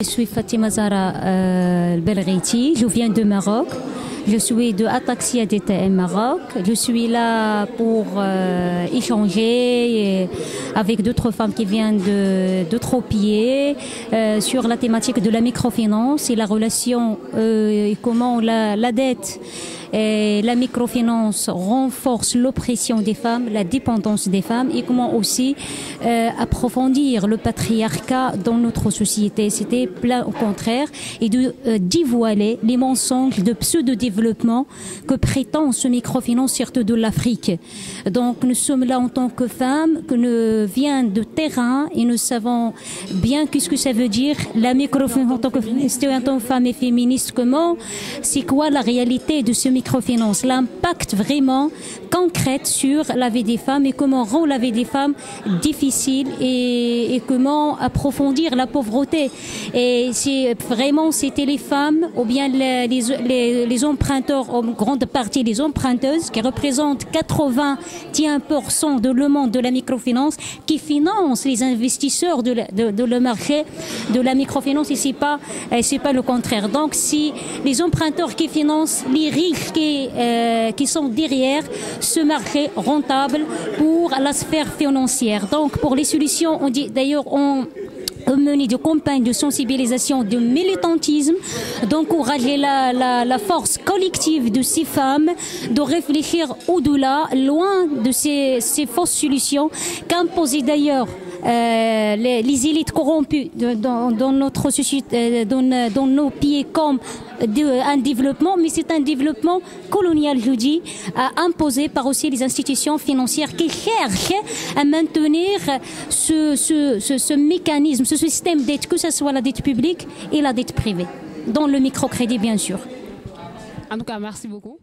Je suis Fatima Zara Belghaiti, je viens de Maroc. Je suis de Ataxia DTM Maroc. Je suis là pour échanger avec d'autres femmes qui viennent d'autres pays sur la thématique de la microfinance et la relation et comment la dette et la microfinance renforce l'oppression des femmes, la dépendance des femmes et comment aussi approfondir le patriarcat dans notre société. C'était plein au contraire et de dévoiler les mensonges de pseudo-développement que prétend ce microfinance surtout de l'Afrique. Donc nous sommes là en tant que femmes, que nous vient de terrain et nous savons bien qu'est-ce que ça veut dire la microfinance en tant que femme et féministe. Comment, c'est quoi la réalité de ce microfinance, l'impact vraiment concret sur la vie des femmes et comment rend la vie des femmes difficile et comment approfondir la pauvreté. Et c'est vraiment c'était les femmes ou bien les emprunteurs, en grande partie les emprunteuses qui représentent 81% de le monde de la microfinance qui financent les investisseurs de le marché de la microfinance et c'est pas le contraire. Donc si les emprunteurs qui financent les riches qui sont derrière ce marché rentable pour la sphère financière. Donc pour les solutions, on dit d'ailleurs on mener des campagnes de sensibilisation, de militantisme, d'encourager la force collective de ces femmes, de réfléchir au-delà, loin de ces fausses solutions qu'imposaient d'ailleurs les élites corrompues dans notre société, dans nos pays comme un développement, mais c'est un développement colonial, je dis, imposé par aussi les institutions financières qui cherchent à maintenir ce mécanisme, ce système d'aide, que ce soit la dette publique et la dette privée, dans le microcrédit bien sûr. En tout cas, merci beaucoup.